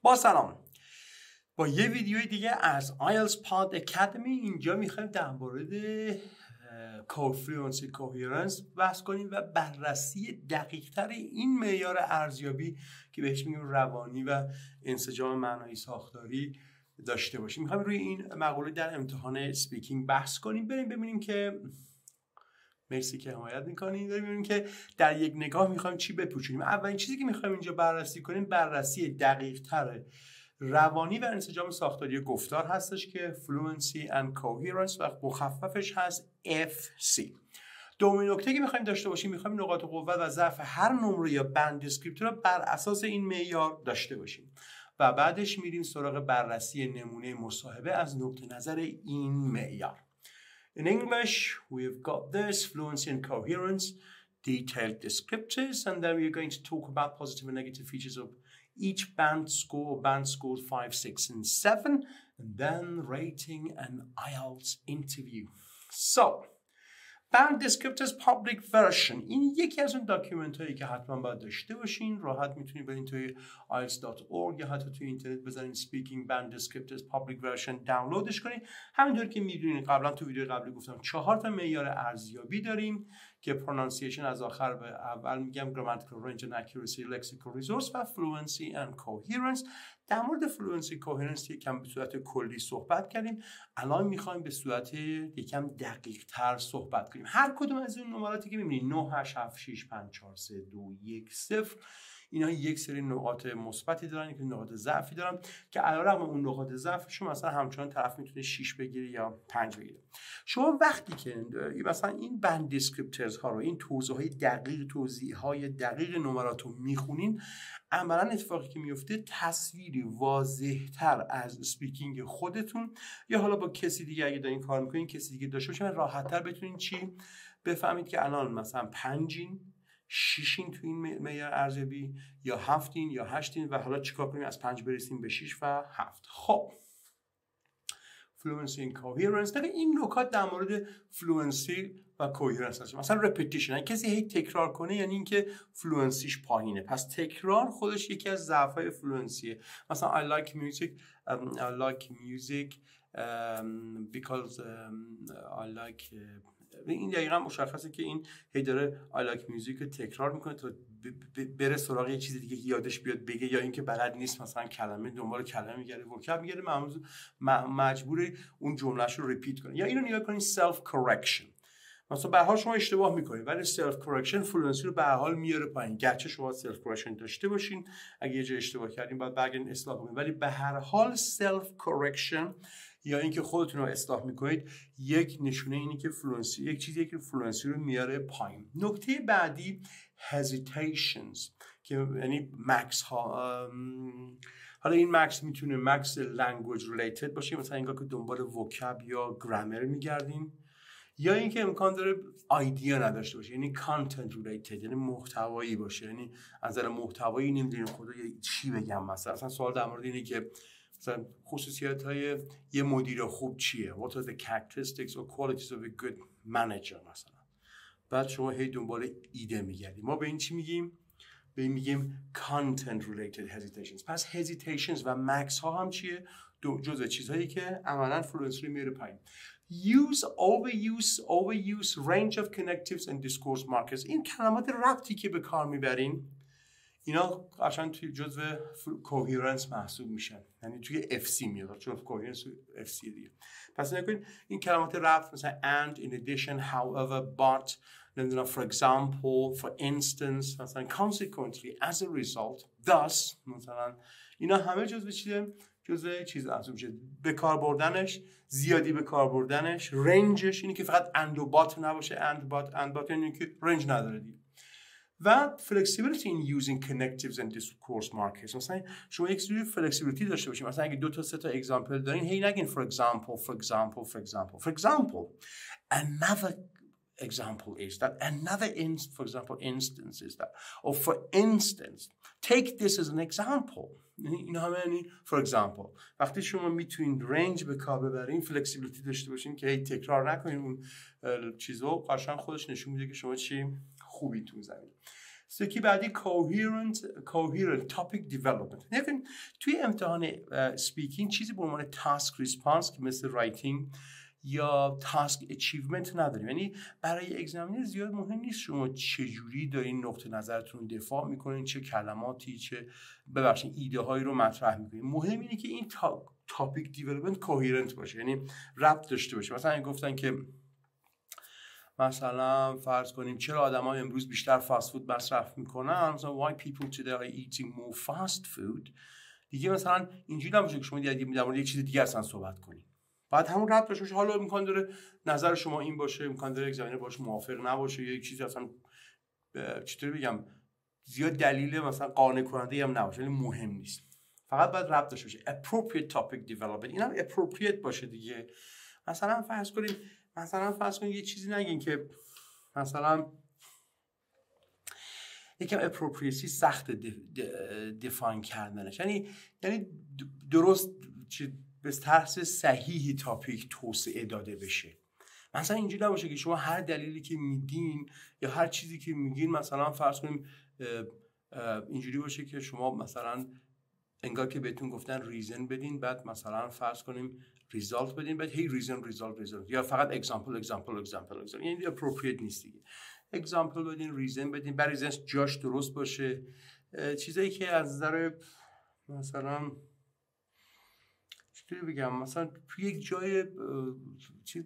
با سلام، با یه ویدیوی دیگه از IELTS Pod Academy اینجا میخوایم در مورد Fluency Coherence بحث کنیم و بررسی دقیق‌تر این معیار ارزیابی که بهش میگیم روانی و انسجام معنایی ساختاری داشته باشیم. میخوایم روی این مقوله در امتحان اسپیکینگ بحث کنیم. بریم ببینیم که مرسی که حمایت میکنید. ببینیم که در یک نگاه میخوایم چی بپوشونیم. اولین چیزی که میخوایم اینجا بررسی کنیم بررسی دقیق‌تر روانی و انسجام ساختاری گفتار هستش که Fluency and Coherence و مخففش هست FC. دومین نکته که میخوایم داشته باشیم، میخوایم نقاط قوت و ضعف هر نمره یا بند دیسکریپتور رو بر اساس این معیار داشته باشیم و بعدش میریم سراغ بررسی نمونه مصاحبه از نقطه نظر این معیار. In English, we've got this fluency and coherence, detailed descriptors, and then we're going to talk about positive and negative features of each band scores 5, 6, and 7, and then rating an IELTS interview. So, band descriptors public version. این یکی از اون داکیومنت هایی که حتما باید داشته باشین. راحت میتونید برین توی IELTS.org یا حتی توی اینترنت بزنین speaking band descriptors public version دانلودش کنین. همینطور که میدونین قبلا تو ویدیو قبلی گفتم 4 تا معیار ارزیابی داریم که pronunciation از آخر به اول میگم grammatical range and accuracy, lexical resource و fluency and coherence. در مورد fluency coherence یکم به صورت کلی صحبت کردیم. الان میخوایم به صورت یکم دقیق تر صحبت کنیم. هر کدوم از این نمراتی که میبینید 9 8 7 6 5 4 3 2 1 0 اینا یک سری نقاط مثبتی دارن، یک نقاط ضعفی دارن که علیرغم اون نقاط ضعفشون مثلا همچنان طرف میتونه 6 بگیره یا 5 بگیره. شما وقتی که مثلا این بند دیسکریپتورز ها رو، این توضیحات دقیق، توضیحات دقیق نمرات رو میخونین، عملا اتفاقی که میفته تصویری واضح‌تر از اسپیکینگ خودتون یا حالا با کسی دیگه اگه دارین کار میکنین کسی دیگه داشته باشه راحت‌تر بتونین چی بفهمید که الان مثلا 5این 6این تو این معیار ارزیابی یا 7این یا 8این و حالا چیکار کنیم از 5 برسیم به 6 و 7. خب fluency and coherence. این نکات در مورد fluency و coherence هست. مثلا repetition، اگه کسی هی تکرار کنه یعنی اینکه فلوئنسیش پایینه. پس تکرار خودش یکی از ضعف‌های فلوئنسیه. مثلا I like music because I like این دقیقا مشخصه که این هی داره I like music رو تکرار میکنه تا بره سراغ یه چیز دیگه یادش بیاد بگه، یا اینکه بلد نیست مثلا کلمه دنبال کلمه میگره، وکاب میگره، مجبوره اون جملهش رو ریپیت کنه. یا اینو نگاه کنین self correction. مثلا به هر حال شما اشتباه میکنید ولی self correction فلوئنسی رو به هر حال میاره پایین. گرچه شما self correction داشته باشین، اگه یه جا اشتباه کردین باید برگردین اصلاح کنین، ولی به هر حال self correction یا اینکه خودتون رو اصلاح میکنید یک نشونه اینه که فلوئنسی یک چیزیه که فلوئنسی رو میاره پایین. نکته بعدی hesitations که یعنی مکس ها. حالا این مکس میتونه مکس language related باشه، مثلا اینکه که دنبال وکاب یا گرامر میگردین، یا اینکه امکان داره ایده نداشته باشه یعنی content related یعنی محتوایی باشه، یعنی از نظر محتوایی نمیدونیم خدا چی بگم. مثلا سوال در مورد اینه که مثلا خصوصیت‌های یه مدیر خوب چیه؟ What are the characteristics or qualities of a good manager مثلا. بعد شما هی دنبال ایده میگردید. ما به این چی میگیم؟ به این میگیم content related hesitations. پس hesitations و max ها هم چیه؟ جزء چیزهایی که عملاً فلوئنسی رو میاره پایین. overuse, range of connectives and discourse markers. این کلمات ربطی که به کار میبرین اینا قشنگ توی جزء کوهرنس محسوب میشن، یعنی توی FC میاد چون کوهرنس FC دیگه. پس نکنین این کلمات ربط مثلا and, in addition, however, but، نمیدونم for example, for instance، مثلا consequently, as a result، thus، مثلا اینا همه جزء چیز محسوب میشه. به کار بردنش، زیادی به کار بردنش، رنجش اینی که فقط and و but نباشه، and but یعنی که رنج نداره دیگه. و flexibility in using connectives and discourse markers. مثلا شما یک سری flexibility داشته باشید. مثلا اگه 2 تا 3 تا example دارین هی نگین for example. For example, another example is that, for example, instance is that, or for instance, take this as an example. این همه یعنی for example. وقتی شما میتونین رنج به کار ببرین، فلکسیبیلیتی داشته باشین که هی تکرار نکنین اون چیزو، قشنگ خودش نشون میده که شما چی خوبی تو زمین. سکی بعدی coherent topic development. نکنید توی امتحان speaking چیزی به عنوان task response که مثل writing یا task achievement نداریم. یعنی برای اگزامینر زیاد مهم نیست شما چجوری دارین نقطه نظرتون دفاع میکنین، چه کلماتی، چه ایده هایی رو مطرح میکنین. مهم اینه که این topic development coherent باشه، یعنی ربط داشته باشه. مثلا گفتن که مثلا فرض کنیم چرا آدم‌ها امروز بیشتر فاست فود مصرف میکنن، مثلا why people today are eating more fast food. دیگه مثلا اینجوری نباشه که شما در مورد یک چیز دیگه اصلا صحبت کنید. بعد همون ربط داشته باشه. حالا امکان داره نظر شما این باشه، امکان داره اگزامینر باشه موافق نباشه، یا یک چیزی اصلا چطوری بگم زیاد دلیل مثلا قانع کننده هم نباشه، ولی مهم نیست. فقط باید ربط داشته باشه. appropriate topic development، اینم appropriate باشه دیگه. مثلا فرض کنید یه چیزی نگین که مثلا یکم appropriacy سخت دفاین کردنش، یعنی درست به طرز صحیحی تاپیک توسعه داده بشه. مثلا اینجوری نباشه که شما هر دلیلی که میدین یا هر چیزی که میگین، مثلا فرض کنیم اینجوری باشه که شما مثلا انگار که بهتون گفتن ریزن بدین، بعد مثلا فرض کنیم ریزالت بدین، بعد هی ریزن ریزالت، یا فقط اگزامپل. یعنی اپروپریت نیست دیگه. اگزامپل بدین، ریزن بدین، بعد ریزنش جاش درست باشه. چیزایی که از نظر مثلا چطوری بگم، مثلا توی یک جای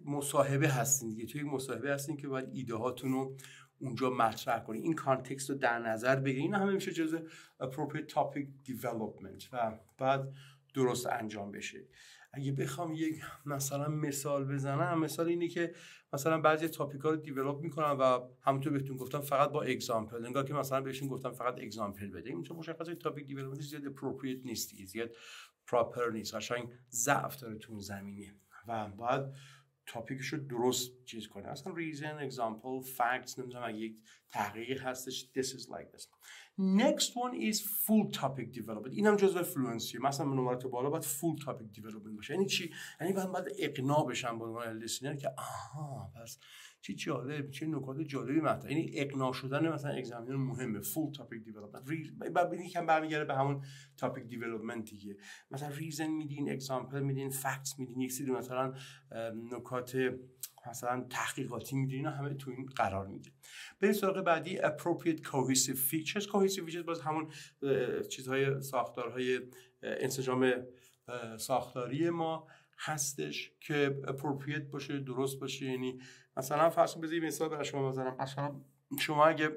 مصاحبه هستین دیگه، توی یک مصاحبه هستین که باید ایده هاتون رو اونجا مطرح کنین، این کانتکست رو در نظر بگیرین. اینا همه میشه جزء appropriate topic development و بعد درست انجام بشه. اگه بخوام یک مثلا مثال بزنم، مثال اینه که مثلا بعضی تاپیک‌ها رو دیولپ میکنن و همونطور بهتون گفتم فقط با اگزامپل، انگار که مثلا بهشون گفتم فقط اگزامپل بده. این چون مشخصه تاپیک دیولپمنت زیاد appropriate نیست، زیاد پراپر نیست، قشنگ ضعف داره تو زمینه و باید تاپیکش رو درست چیز کنه. اصلا reason, example, facts، نمیدونم اگه یک تحقیقی هستش this is like this. Next one is full topic development. اینم جزء فلوئنسی. مثلا نمرات بالا باید full topic development باشه. یعنی چی؟ یعنی باید اقناع بشن به عنوان لیسنر که آها پس چه جالب، چه نکات جالبی مطرح. یعنی اقناع شدن مثلا اگزامینر مهمه. full topic development. بعد یکم برمیگره به همون topic development دیگه. مثلا reason میدین، example میدین، facts میدین، یک سری مثلا نکات مثلا تحقیقاتی میدین، همه تو این قرار میده. بریم سراغ بعدی appropriate cohesive features. cohesive features باز همون چیزهای ساختارهای انسجام ساختاری ما هستش که appropriate باشه، درست باشه. یعنی مثلا فرض کنید بذارید مثال برای شما بزنم. مثلا شما اگه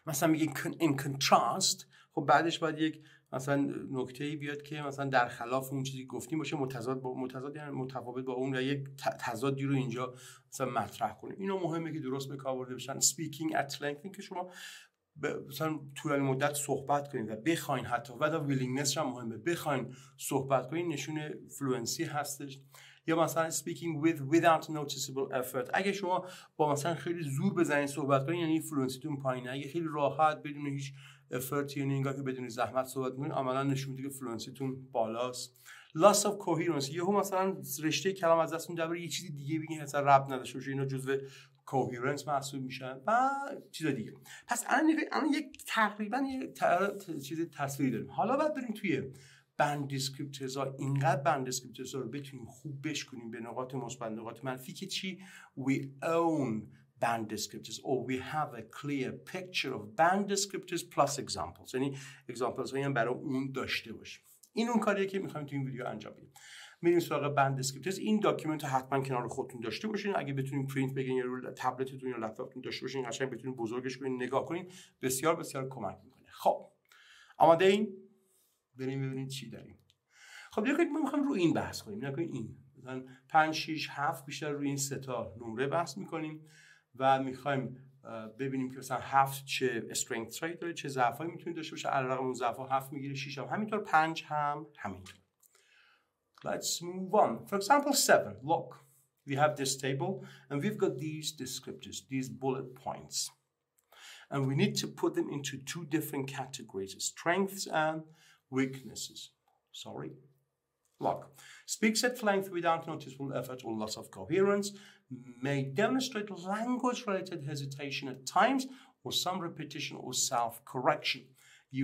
مثلا میگین in contrast، خب بعدش باید یک مثلا نکته‌ای بیاد که مثلا در خلاف اون چیزی گفتیم باشه، متضاد یعنی متفاوت با اون، یا یک تضادی رو اینجا مثلا مطرح کنیم. اینا مهمه که درست به کار برده بشن. speaking at length، که شما مثلا طول مدت صحبت کنید و بخواین، حتی بعد willingness هم مهمه، بخواین صحبت کنید، نشون فلوئنسی هستش. یا مثلا speaking without noticeable effort، اگه شما با مثلا خیلی زور بزنید صحبت کنید یعنی فلوئنسیتون پایینه. اگه خیلی راحت بدون هیچ افورت، یعنی انگار که بدون زحمت صحبت می‌کنید، عملاً نشون میده که فلوئنسیتون بالاست. loss of coherence، یهو مثلا رشته کلام از دستتون در یه چیزی دیگه بگین اصلا ربط نداشته باشه، اینا جزء coherence محسوب میشن و چیز دیگه. پس الان یک تقریبا یه چیز تصویری داریم. حالا بعد بریم توی بند دیسکریپتورز ها. اینقدر بند دیسکریپتورز ها رو بتونیم خوب بشکنیم به نقاط مثبت، نقاط منفی که چی؟ we own band descriptors or we have a clear picture of band descriptors plus examples. یعنی examples هایی هم برای اون داشته باشیم. این اون کاریه که میخوایم تو این ویدیو انجام بدیم. میریم سراغ بند descriptors. این داکیومنت رو حتما کنار خودتون داشته باشین. اگه بتونین پرینت بگیرین یا روی تبلتتون یا لپتاپتون داشته باشین، قشنگ بتونین بزرگش کنین، نگاه کنین، بسیار بسیار کمک میکنه. خب آماده این؟ بریم ببینیم چی داریم. خب دیگه ما میخوایم رو این بحث کنیم. نگاه این مثلا 5 6 7 بیشتر روی این سه تا نمره بحث میکنیم و میخوایم ببینیم که مثلا 7 چه استرنگث هایی داره، چه ضعفایی میتونه داشته باشه. علاوه بر اون ضعف‌ها 7 میگیره، 6 هم همینطور، 5 هم همینطور. Let's move on. For example 7, look. We have this table and we've got these descriptors, these bullet points. And we need to put them into two different categories, strengths and weaknesses. Sorry. Look. Speaks at length without noticeable effort or loss of coherence. May demonstrate language-related hesitation at times or some repetition or self-correction.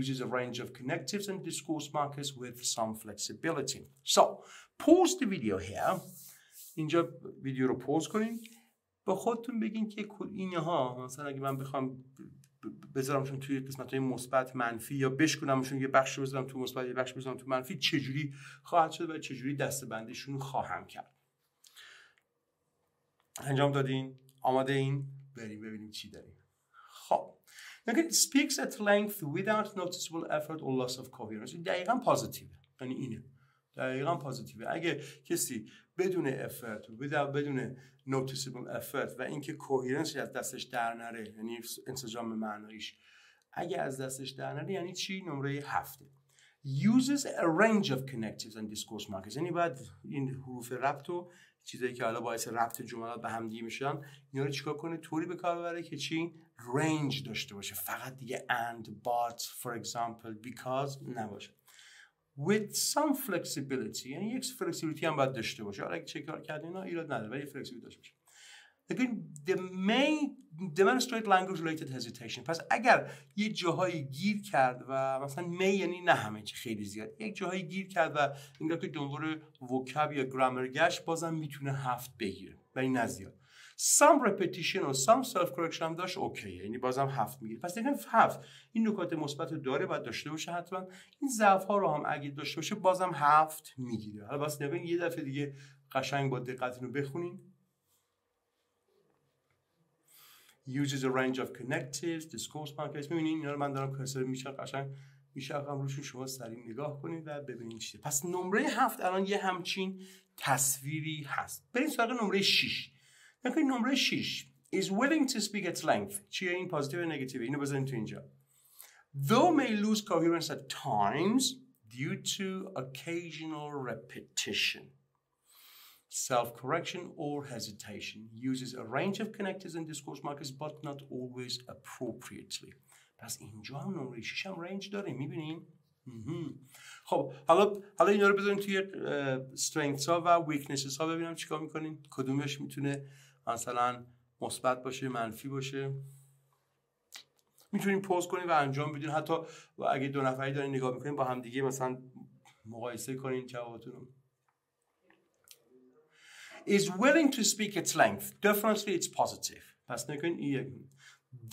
Uses a range of connectives and discourse markers with some flexibility. So, pause the video here. اینجا ویدیو رو پوز کنین. با خودتون بگین که اینها مثلا اگه من بخوام بذارمشون توی قسمت‌های مثبت منفی یا بشکنمشون یه بخش بذارم تو مثبت یه بخش بذارم تو منفی چجوری خواهد شد و چجوری دسته‌بندیشون خواهم کرد. انجام دادین؟ آماده این؟ بریم ببینیم چی داریم. خب It speaks at length without noticeable effort or loss of coherence. دقیقاً پازیتیوه. یعنی اینه. دقیقاً پازیتیوه. اگه کسی بدون افرت بدون noticeable effort و اینکه کوهرنسی از دستش در نره، یعنی انسجام معناییش اگه از دستش در نره یعنی چی؟ نمره 7. Uses a range of connectives and discourse markers. یعنی باید این حروف ربط و چیزایی که حالا باعث ربط جملات به هم دیگه میشن اینا رو چیکار کنه؟ طوری به کار ببره که چی؟ رنج داشته باشه. فقط دیگه and, but, for example, because نباشه. With some flexibility. یعنی یک flexibility هم باید داشته باشه. حالا اگه چکار کردین اینا ایراد نداره ولی flexibility داشته باشه. Again, the main demonstrate language related hesitation. پس اگر یه جاهایی گیر کرد و مثلا یعنی نه همه چی خیلی زیاد یک جاهایی گیر کرد و انگار که دنبال وکاب یا گرامر گشت بازم میتونه 7 بگیره ولی نه زیاد. Some repetition و some self correction هم داشت اوکیه یعنی بازم 7 میگیره. پس دیگه 7 این نکات مثبت داره باید داشته باشه حتما. این ضعف ها رو هم اگه داشته باشه بازم 7 میگیره. حالا واسه نگین یه دفعه دیگه قشنگ با دقت اینو بخونین. Uses a range of connectives, discourse markers. می‌بینید اینا رو من دارم کرسر میشم قشنگ میشم روشون شما سریع نگاه کنید و ببینید چیه. پس نمره 7 الان یه همچین تصویری هست. بریم سراغ نمره 6. نکنید نمره 6 is willing to speak at length. چیه این پوزیتیو و نگاتیو؟ اینو بذارید تو اینجا. Though may lose coherence at times due to occasional repetition, self-correction or hesitation. Uses a range of connectives and discourse markers but not always appropriately. پس اینجا هم نمره 6 هم رنج داره میبینیم. خب حالا اینا رو بذاریم توی strengths ها و weaknesses ها ببینم چیکار میکنیم. کدومش میتونه مثلا مثبت باشه منفی باشه. میتونیم پوز کنیم و انجام بدین. حتی اگه دو نفری دارین نگاه میکنین با هم دیگه مثلا مقایسه کنین جوابتون رو. Is willing to speak at length. Definitely it's positive. پس نکنین این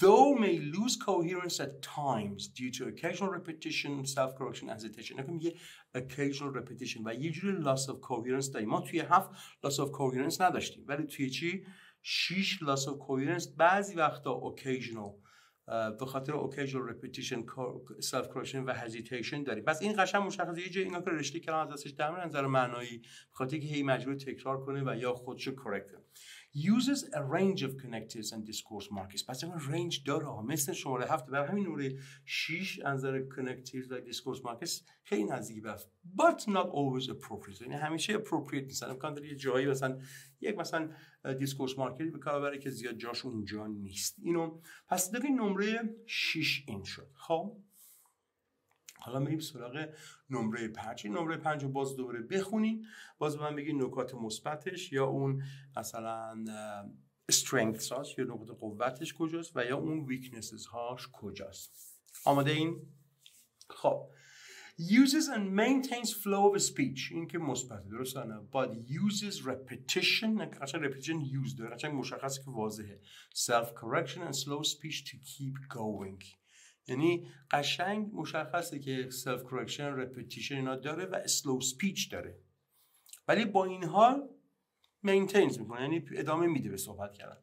though may lose coherence at times due to occasional repetition, self-correction, hesitation. نکنین یه occasional repetition و یه جوری loss of coherence داریم. ما توی 7 loss of coherence نداشتیم ولی توی چی؟ 6 loss of coherence بعضی وقتا occasional به خاطر occasional repetition, self-correction و hesitation داریم. پس این قشنگ مشخصه یه جای اینا که رشته کلام از دستش در میره نظر معنایی به خاطر که هی مجبور تکرار کنه و یا خودشو correct کنه. Uses a range of connectives and discourse markers. پس این رنج داره مثل شماره 7 برای همین نمره 6 از نظر connectives و discourse markers خیلی نزدیک به but not always appropriate. یعنی همیشه appropriate نیست. امکان داره یه جایی مثلا مثلا دیسکورس مارکری به کار ببره که زیاد جاش اونجا نیست. اینو پس دیگه نمره 6 این شد. خب حالا میریم سراغ نمره 5. نمره 5 رو باز دوباره بخونین. باز به من بگین نکات مثبتش یا اون مثلا strengths هاش یا نقاط قوتش کجاست و یا اون weaknesses هاش کجاست. آماده این؟ خب uses and maintains flow of speech. این که مثبت درسته نه but uses repetition قشنگ repetition use داره قشنگ مشخصه که واضحه self correction and slow speech to keep going. یعنی قشنگ مشخصه که self correction repetition اینا داره و slow speech داره ولی با این حال maintains میکنه یعنی ادامه میده به صحبت کردن.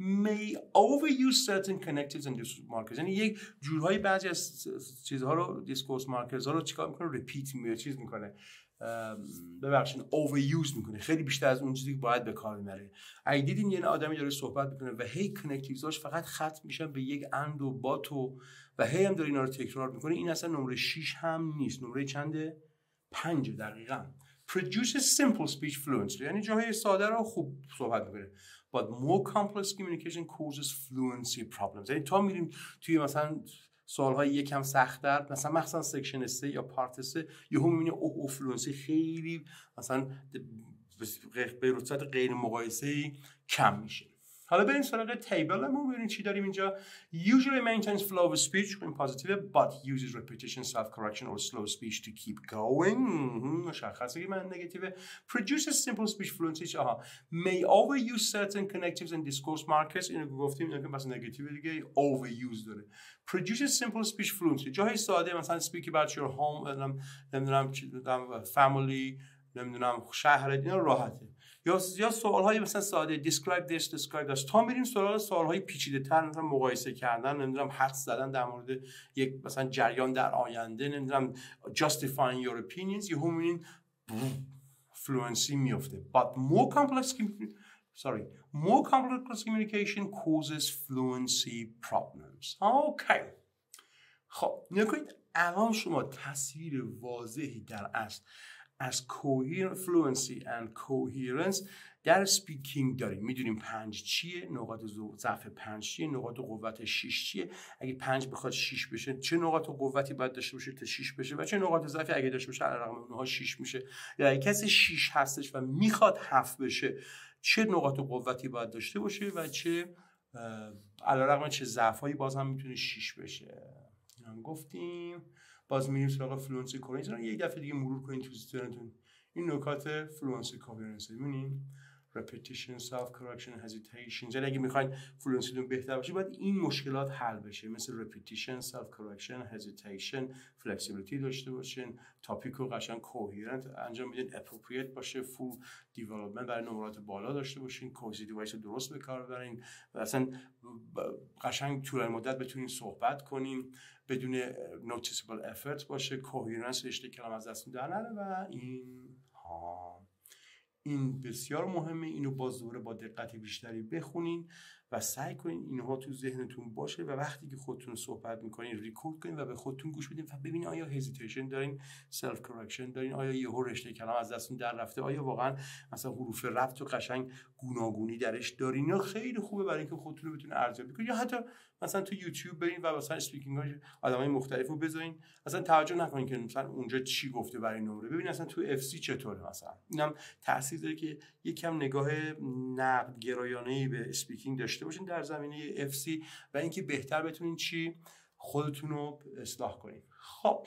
may overuse certain connectives and discourse markers. یعنی یک جورهای بعضی از چیزها رو discourse markers ها رو چیکار میکنه repeat میکنه ببخشید overuse میکنه خیلی بیشتر از اون چیزی که باید به کار ببره. اگه دیدین یه آدمی داره صحبت میکنه و هی connectives هاش فقط ختم میشن به یک and و but و هی هم داره اینا رو تکرار میکنه این اصلا نمره 6 هم نیست. نمره چنده؟ 5 دقیقاً. produces simple speech fluently. یعنی جاهای ساده رو خوب صحبت میکنه but more complex communication causes fluency problems. یعنی تا میریم توی مثلا سوال‌های یکم سخت‌تر مثلا مثلا سکشن 3 یا پارت 3 یهو می‌بینی فلوئنسی خیلی مثلا به رتبه غیر مقایسه‌ای کم میشه. حالا بریم سراغ تیبلمون ببینیم چی داریم اینجا. Usually maintains flow of speech این پوزیتیو but uses repetition, self correction or slow speech to keep going. مشخصه که من نگاتیو. Produces simple speech fluency. May overuse certain connectives and discourse markers. اینو گفتیم که مثلا نگاتیو دیگه overuse داره. Produces simple speech fluency. جاهای ساده مثلا speak about your home نمیدونم family نمیدونم شهرت اینا راحته. یا سوال‌های مثلا ساده describe this describe that. تا میریم سراغ سوال‌های پیچیده‌تر مثلا مقایسه کردن نمیدونم حدس زدن در مورد یک مثلا جریان در آینده نمیدونم justifying your opinions یهو میبینین fluency میفته. But more complex communication causes fluency problems. Okay. خب نکنید الان شما تصویر واضحی در اصل از fluency and coherence در speaking داریم. میدونیم 5 چیه، نقاط ضعف 5 چیه، نقاط قوت 6 چیه. اگه 5 بخواد 6 بشه چه نقاط قوتی باید داشته باشه تا 6 بشه و چه نقاط ضعفی اگه داشته باشه علیرغم اونها 6 میشه. یا اگه کسی 6 هستش و میخواد 7 بشه چه نقاط قوتی باید داشته باشه و چه علیرغم چه ضعفایی باز هم میتونه 6 بشه. هم گفتیم. باز میریم سراغ فلوئنسی کوهرنس. یک دفعه دیگه مرور کنید تو ذهنتون این نکات فلوئنسی کوهرنس. ببینید repetition, self correction, hesitation. یعنی اگه میخواین فلوئنسیتون بهتر باشه باید این مشکلات حل بشه، مثل repetition, self correction, hesitation, flexibility داشته باشین، تاپیک رو قشنگ کوهرنت انجام بدین، appropriate باشه، full development برای نمرات بالا داشته باشین، cohesive device رو درست به کار ببرین و اصلا قشنگ طول مدت بتونین صحبت کنین بدون noticeable effort باشه، کوهرنس رشته کلام از دستتون در نره و این بسیار مهمه. اینو باز دوباره با دقت بیشتری بخونین و سعی کنین اینها تو ذهنتون باشه و وقتی که خودتون صحبت میکنین ریکورد کنین و به خودتون گوش بدین و ببینین آیا هزیتیشن دارین، سلف کرکشن دارین، آیا یهو رشته کلام از دستتون در رفته، آیا واقعا مثلا حروف ربط و قشنگ گوناگونی درش دارین. یا خیلی خوبه برای اینکه خودتون رو بتونین ارزیابی کنین. یا حتی مثلا تو یوتیوب برین و مثلا اسپیکینگ های آدمای مختلفو بذارین، اصلا توجه نکنین که مثلا اونجا چی گفته برای نمره، ببین اصلا تو اف سی چطوره. مثلا اینم تاثیر داره که یکم نگاه نقد گرایانه‌ای به اسپیکینگ داشته باشین در زمینه اف سی و اینکه بهتر بتونین چی خودتون رو اصلاح کنین. خب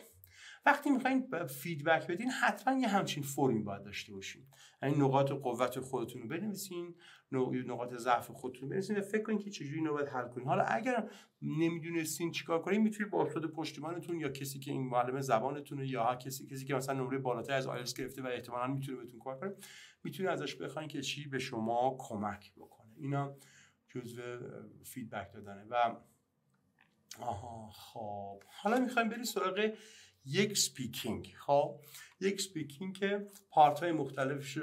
وقتی میخواین فیدبک بدین حتما یه همچین فرمی باید داشته باشین. یعنی نقاط قوت خودتون رو بنویسین، نقاط ضعف خودتون رو بنویسین و فکر کنین که چجوری اینو باید حل کنین. حالا اگر نمیدونستین چیکار کنین میتونید با استاد پشتیبانتون یا کسی که این معلم زبانتونه یا کسی که مثلا نمره بالاتر از آیلتس گرفته و احتمالاً میتونه بهتون کمک کنه میتونید ازش بخواین که چی به شما کمک بکنه. اینا جزء فیدبک دادنه. و خب حالا میخوایم بریم سراغ یک سپیکینگ. خب یک سپیکینگ که پارت های مختلف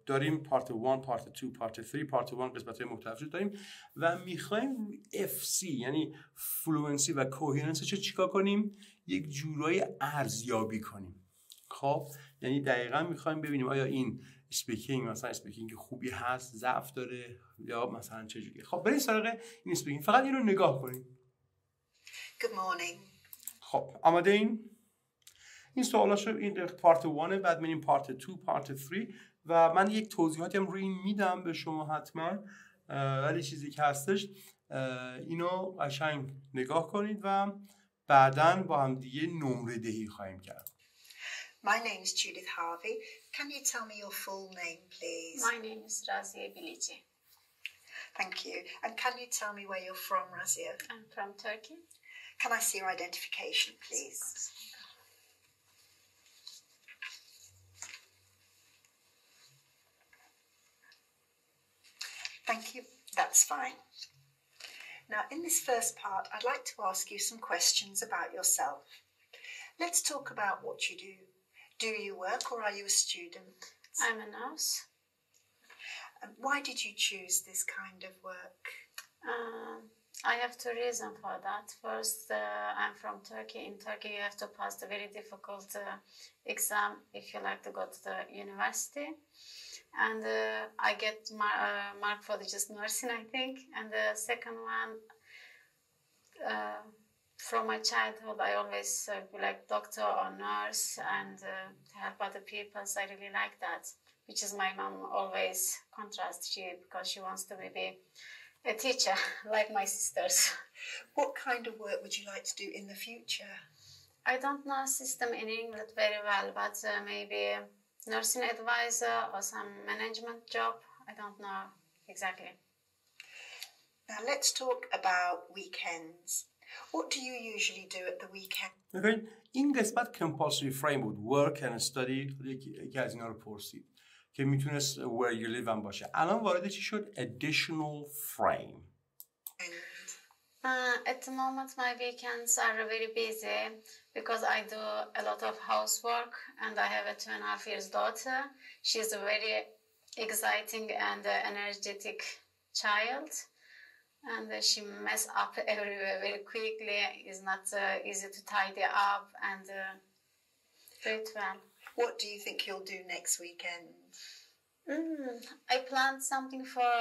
داریم، پارت 1، پارت 2، پارت 3. پارت 1 قسمت های مختلف داریم و میخوایم FC یعنی فلوئنسی و کوهرنس چیکار کنیم؟ یک جورایی ارزیابی کنیم. خب یعنی دقیقاً میخوایم ببینیم آیا این اسپیکینگ مثلا اسپیکینگ خوبی هست، ضعف داره یا مثلا چجوریه. خب بریم سراغ این اسپیکینگ. فقط اینو نگاه کنیم. Good morning. خب آماده این سوالاشو این پارت 1 بعد میریم پارت 2 پارت 3 و من یک توضیحاتی هم روی این میدم به شما حتما، ولی چیزی که هستش اینو قشنگ نگاه کنید و بعداً با هم دیگه نمره دهی خواهیم کرد. My name is Judith Harvey. Can you tell me your full name, please? My name is Razia Bilici. Thank you. And can you tell me where you're from, Razia? I'm from Turkey. Can I see your identification, please? Thank you. That's fine. Now, in this first part, I'd like to ask you some questions about yourself. Let's talk about what you do. Do you work or are you a student? I'm a nurse. And why did you choose this kind of work? I have two reasons for that. First, I'm from Turkey. In Turkey, you have to pass the very difficult exam if you like to go to the university. And I get mark for just nursing, I think. And the second one, from my childhood, I always be like doctor or nurse and help other people. So I really like that, which is my mom always contrasts because she wants to maybe A teacher, like my sisters. What kind of work would you like to do in the future? I don't know system in England very well, but maybe nursing advisor or some management job. I don't know exactly. Now let's talk about weekends. What do you usually do at the weekend? ببین این قسمت compulsory frame بود work and study یکی از اینا رو پرسید که میتونست where you live هم باشه. الان وارد چی شد؟ additional frame. At the moment my weekends are very busy because I do a lot of housework and I have a 2.5 years daughter. She's a very exciting and energetic child. And she mess up everywhere very quickly. It's not easy to tidy up and do it well. What do you think you'll do next weekend? I planned something for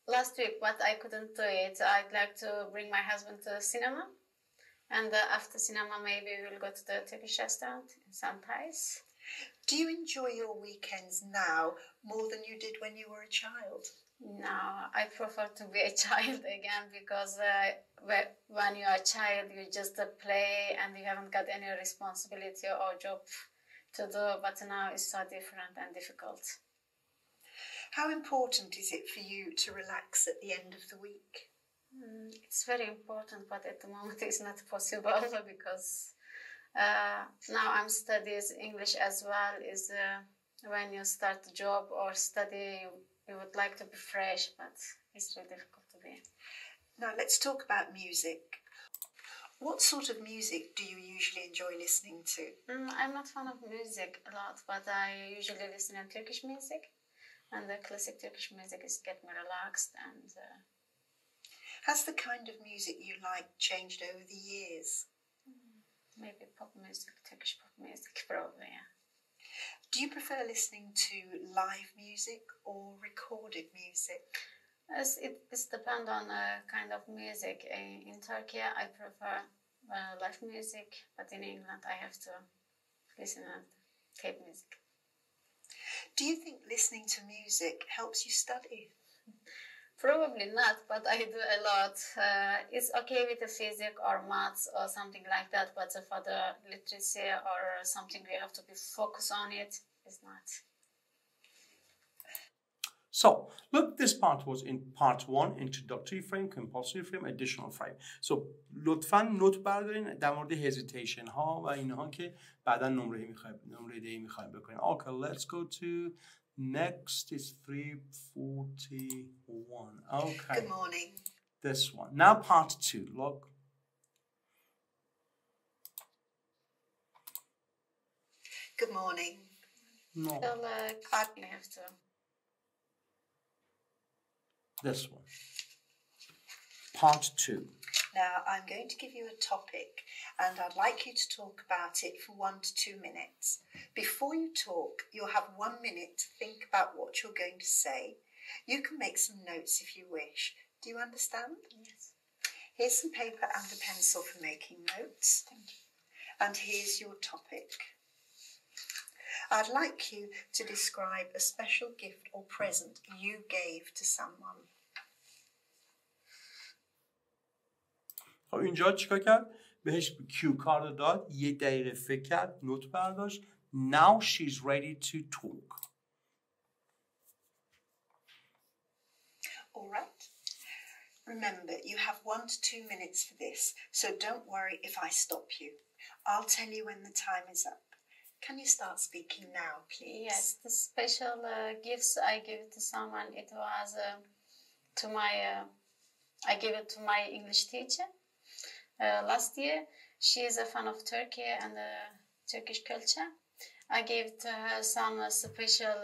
last week, but I couldn't do it. I'd like to bring my husband to the cinema. And after cinema, maybe we'll go to the Turkish restaurant in Santais. Do you enjoy your weekends now more than you did when you were a child? No, I prefer to be a child again because when you are a child, you just play and you haven't got any responsibility or job to do. But now it's so different and difficult. How important is it for you to relax at the end of the week? It's very important, but at the moment it's not possible because now I'm studying English as well. Is when you start a job or study, you would like to be fresh, but it's really difficult to be. Now let's talk about music. What sort of music do you usually enjoy listening to? I'm not fan of music a lot, but I usually listen to Turkish music, and the classic Turkish music is get me relaxed. And has the kind of music you like changed over the years? Maybe pop music, Turkish pop music, probably. Yeah. Do you prefer listening to live music or recorded music? It depends on kind of music. In Turkey, I prefer live music, but in England, I have to listen to tape music. Do you think listening to music helps you study? Probably not, but I do a lot. It's okay with the physics or maths or something like that, but for the literacy or something we have to be focused on it's not. So, look, this part was in part 1, introductory frame, compulsory frame, additional frame. So, لطفاً نوت بردارین در مورد hesitation ها و اینها که بعدا نمره دهی میخوایم بکنیم. Okay, let's go to next is 341. Okay. Good morning. This one. Now part 2, look. Good morning. No. So, you have to. This one. Part 2. Now, I'm going to give you a topic and I'd like you to talk about it for 1 to 2 minutes. Before you talk, you'll have 1 minute to think about what you're going to say. You can make some notes if you wish. Do you understand? Yes. Here's some paper and a pencil for making notes. Thank you. And here's your topic. I'd like you to describe a special gift or present you gave to someone. خب اینجا چیکار کرد؟ بهش کیو کارت داد، یه دقیقه فکر کرد، نوت برداشت. Now she's ready to talk. All right. Remember, you have 1 to 2 minutes for this, so don't worry if I stop you. I'll tell you when the time is up. Can you start speaking now, please? Yes, the special gifts I gave to someone, it was I gave it to my English teacher. Last year, she is a fan of Turkey and Turkish culture. I gave to her some special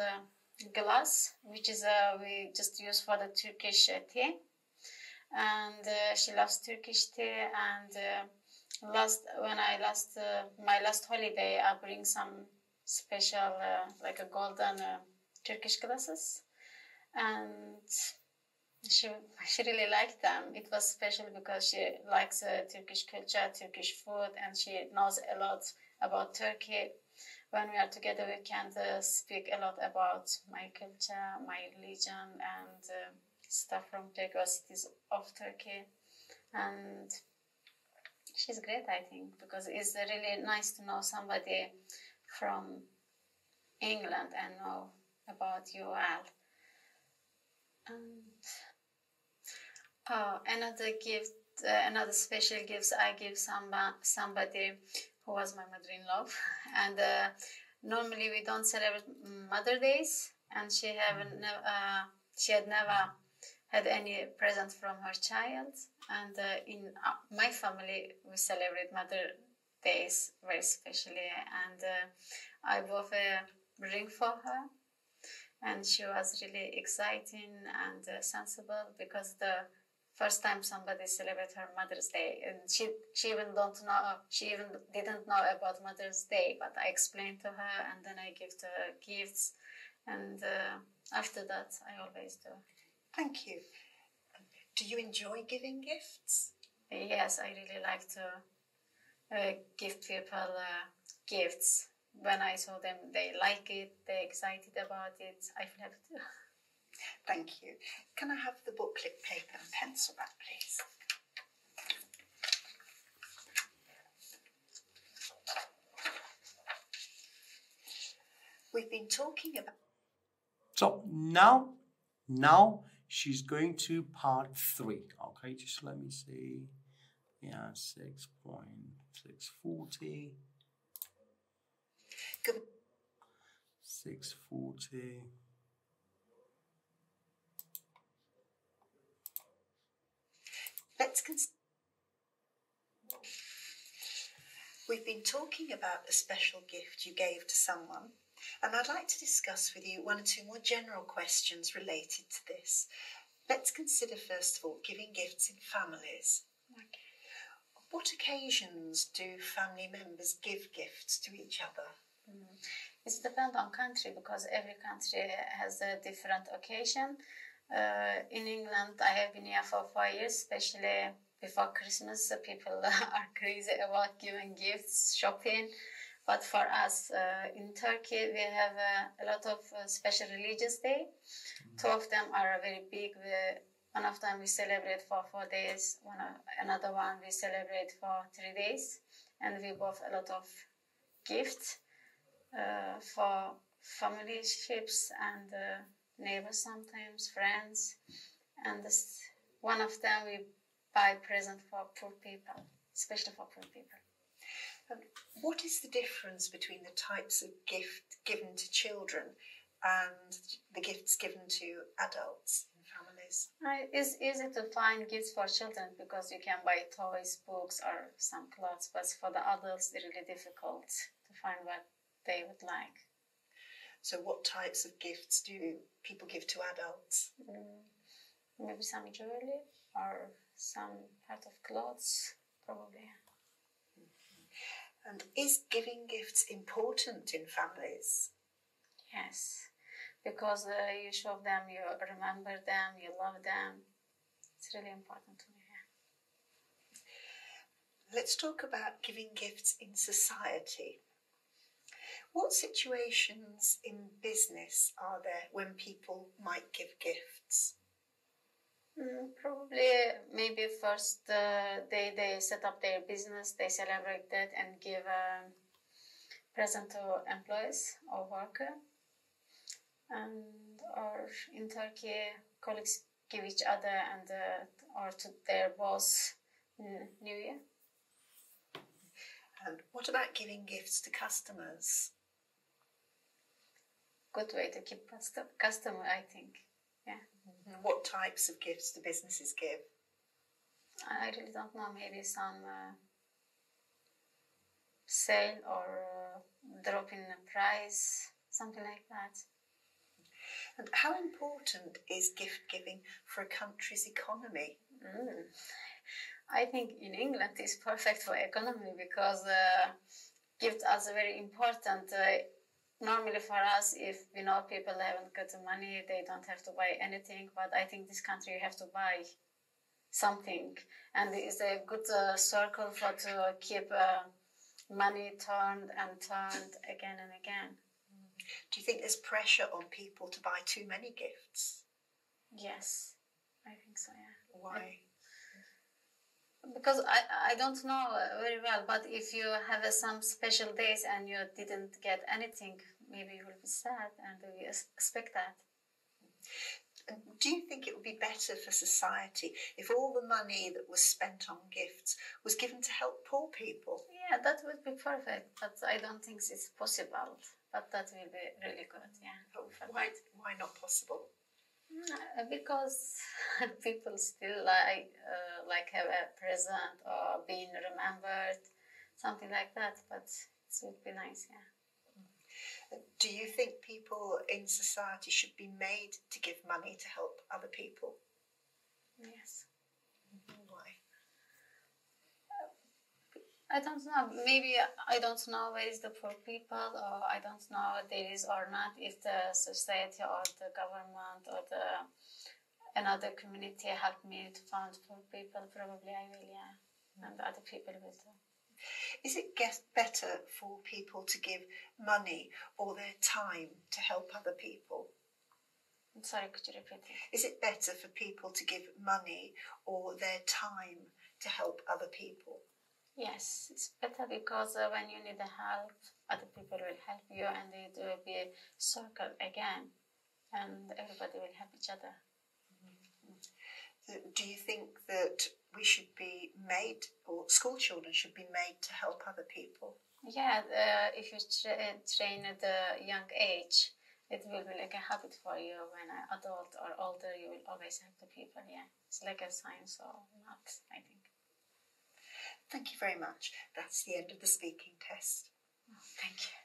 glass, which is we just use for the Turkish tea. And she loves Turkish tea. And my last holiday, I bring some special like a golden Turkish glasses, and she really liked them. It was special because she likes Turkish culture, Turkish food, and she knows a lot about Turkey. When we are together, we can speak a lot about my culture, my religion, and stuff from Turkey or cities of Turkey. And she's great, I think, because it's really nice to know somebody from England and know about UL. And another gift, another special gifts I give somebody who was my mother-in-law. And normally we don't celebrate Mother Days, and she had never had any present from her child. And in my family, we celebrate Mother Days very specially. And I bought a ring for her, and she was really exciting and sensible, because the first time somebody celebrated her Mother's Day, and she even didn't know about Mother's Day, but I explained to her, and then I give her gifts, and after that I always do. Thank you. Do you enjoy giving gifts? Yes, I really like to give people gifts. When I saw them, they like it, they're excited about it, I feel happy too. Thank you. Can I have the booklet, paper and pencil back, please? We've been talking about... So now she's going to part 3. Okay, just let me see. Yeah, 6.640. Good. 640. We've been talking about a special gift you gave to someone, and I'd like to discuss with you 1 or 2 more general questions related to this. Let's consider, first of all, giving gifts in families. Okay. What occasions do family members give gifts to each other? It depends on country, because every country has a different occasion. In England, I have been here for 4 years, especially before Christmas. People are crazy about giving gifts, shopping. But for us in Turkey, we have a lot of special religious day. 2 of them are very big. One of them we celebrate for 4 days. Another one we celebrate for 3 days. And we bought a lot of gifts for family ships and neighbors, sometimes friends. And one of them we buy present for poor people, especially for poor people. What is the difference between the types of gift given to children and the gifts given to adults in families? It's easy to find gifts for children because you can buy toys, books, or some clothes. But for the adults, it's really difficult to find what they would like. So what types of gifts do people give to adults? Maybe some jewelry or some part of clothes, probably. And is giving gifts important in families? Yes, because you show them, you remember them, you love them. It's really important to me. Let's talk about giving gifts in society. What situations in business are there when people might give gifts? Probably maybe first day they set up their business, they celebrate that and give a present to employees or worker. Or in Turkey, colleagues give each other and or to their boss in New Year. And what about giving gifts to customers? Good way to keep customer, I think. Yeah. What types of gifts do businesses give? I really don't know. Maybe some sale or drop in the price, something like that. And how important is gift giving for a country's economy? I think in England it's perfect for economy because gifts are very important. Normally for us, if we know people haven't got the money, they don't have to buy anything. But I think this country you have to buy something, and it's a good circle for to keep money turned and turned again and again. Do you think there's pressure on people to buy too many gifts? Yes, I think so, yeah. Why? Because I don't know very well, but if you have some special days and you didn't get anything, maybe you will be sad, and we expect that. Do you think it would be better for society if all the money that was spent on gifts was given to help poor people? Yeah, that would be perfect, but I don't think it's possible. But that will be really good, yeah. Why not possible? Because people still like have a present or being remembered, something like that. But it would be nice, yeah. Do you think people in society should be made to give money to help other people? Yes. Why? I don't know. Maybe I don't know where is the poor people, or I don't know there is or not. If the society or the government or another community help me to find poor people, probably I will, yeah. And other people will too. Is it better for people to give money or their time to help other people? I'm sorry, could you repeat it? Is it better for people to give money or their time to help other people? Yes, it's better because when you need help, other people will help you, and it will be a circle again, and everybody will help each other. Do you think that we should be made, or school children should be made to help other people? Yeah, if you train at a young age, it will be like a habit for you. When an adult or older, you will always help the people, yeah. It's like a science or not, I think. Thank you very much. That's the end of the speaking test. Oh, thank you.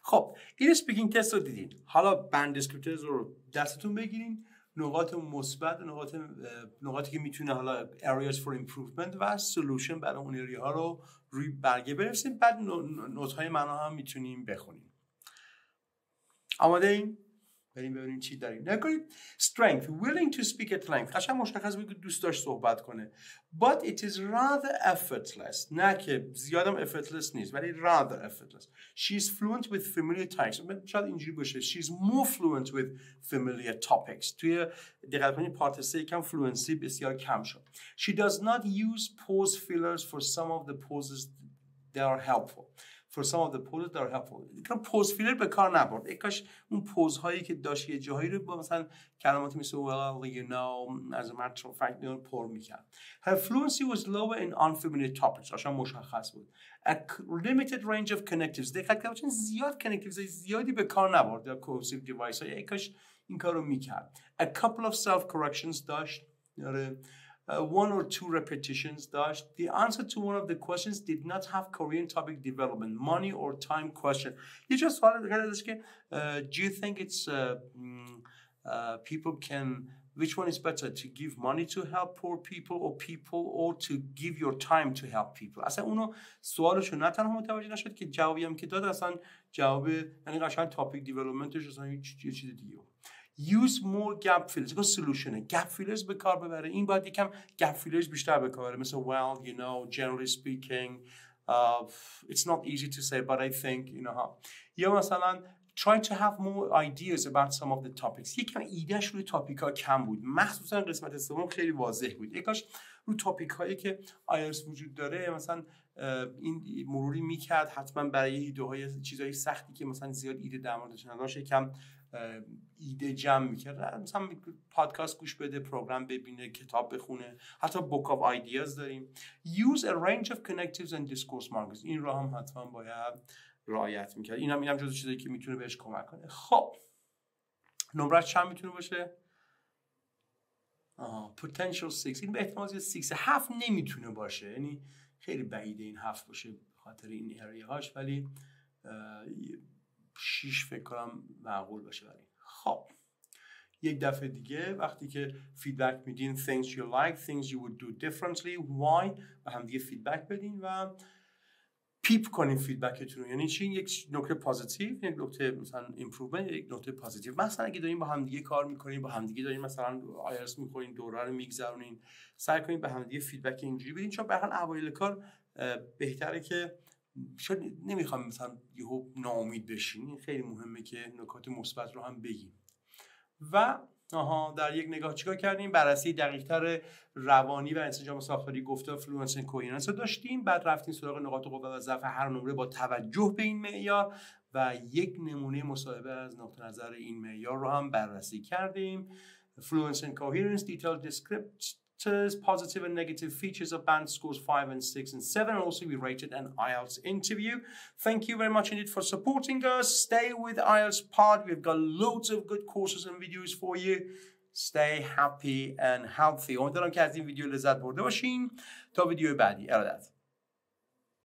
خب این اسپیکینگ تست رو دیدین. حالا بند دیسکریپتورز رو دستتون بگیرین، نقاط مثبت، نقاطی که میتونه حالا areas for improvement و solution برای اون ایریا ها رو روی برگه بنویسین، بعد نوت های معنا هم میتونیم بخونیم. آماده این؟ بریم ببینیم چی داریم. نگید strength, willing to speak at length. قشنگ مشخص بگید دوست داشت صحبت کنه. But it is rather effortless. نه که زیادم effortless نیست ولی rather effortless. She is fluent with familiar types. شاید اینجوری باشه. She is more fluent with familiar topics. توی دقت کنید پارت 3 یکم fluency بسیار کم شد. She does not use pause fillers for some of the pauses that are helpful. For some of the pauses that are helpful. پوز فیلر به کار نبرد. کاش اون پوز هایی که داشت یه جاهایی رو با مثلا کلماتی مثل well, you know, as a matter of fact پر میکرد. Her fluency was lower in unfamiliar topics. عشان مشخص بود. A limited range of connectives. دقت کنید زیاد connectives زیادی به کار نبرد. یا cohesive device های کاش این کار رو میکرد. A couple of self corrections داشت. One or two repetitions داشت. The answer to one of the questions did not have Korean topic development, money or time question. یه جا سوال دیگه داشت که do you think it's people can, which one is better, to give money to help poor people or to give your time to help people. اصلا اونو سوالشو نه تنها متوجه نشد که جوابی هم که داد اصلا جواب یعنی قشنگ topic developmentش اصلا یه چیز دیگه. Use more gap fillers. که سولوشنه. gap fillers به کار ببره. این باید یکم gap fillers بیشتر به کار ببره. مثل well, you know, generally speaking, it's not easy to say, but I think, you know. یا مثلا try to have more ideas about some of the topics. یکم ایدهش روی تاپیک ها کم بود. مخصوصا قسمت سوم خیلی واضح بود. یکاش روی تاپیک هایی که آیلتس وجود داره مثلا این مروری میکرد حتما برای ایده های چیزای سختی که مثلا زیاد ایده در موردش نداشت یکم ایده جمع میکرد. مثلا پادکست گوش بده، پروگرام ببینه، کتاب بخونه، حتی book of ideas داریم. Use a range of connectives and discourse markers. این رو هم حتما باید رعایت میکرد. اینم جزو چیزایی که میتونه بهش کمک کنه. خب نمره چند میتونه باشه؟ potential 6. این به احتمال 6 7 نمیتونه باشه، یعنی خیلی بعیده این 7 باشه به خاطر این اریاهاش، ولی 6 فکر کنم معقول باشه. ولی خب یک دفعه دیگه وقتی که فیدبک میدین things you like, things you would do differently, why و هم دیگه فیدبک بدین و پیپ کنین فیدبکتون رو. یعنی چی؟ یک نکته پوزیتیو، یک نکته مثلا ایمپروومنت، یک نکته پوزیتیو. مثلا اگه دارین با هم دیگه کار میکنین، با هم دیگه دارین مثلا آیلتس میخورین، دوره رو میگذرونین، سعی کنین به هم دیگه فیدبک اینجوری بدین، چون به هر حال اوایل کار بهتره که شاید نمیخوام مثلا یهو ناامید بشین. این خیلی مهمه که نکات مثبت رو هم بگیم. و در یک نگاه چیکار کردیم؟ بررسی دقیق‌تر روانی و انسجام ساختاری گفتار فلوئنس اند کوهرنس رو داشتیم. بعد رفتیم سراغ نقاط قوه و ضعف هر نمره با توجه به این معیار و یک نمونه مصاحبه از نقطه نظر این معیار رو هم بررسی کردیم. Fluency and coherence, detailed descriptors, positive and negative features of band scores 5 and 6 and 7. And also we rated an IELTS interview. Thank you very much indeed for supporting us. Stay with IELTS Pod. We've got loads of good courses and videos for you. Stay happy and healthy. امیدوارم که از این ویدیو لذت برده باشین. تا ویدیو بعدی. ارادت.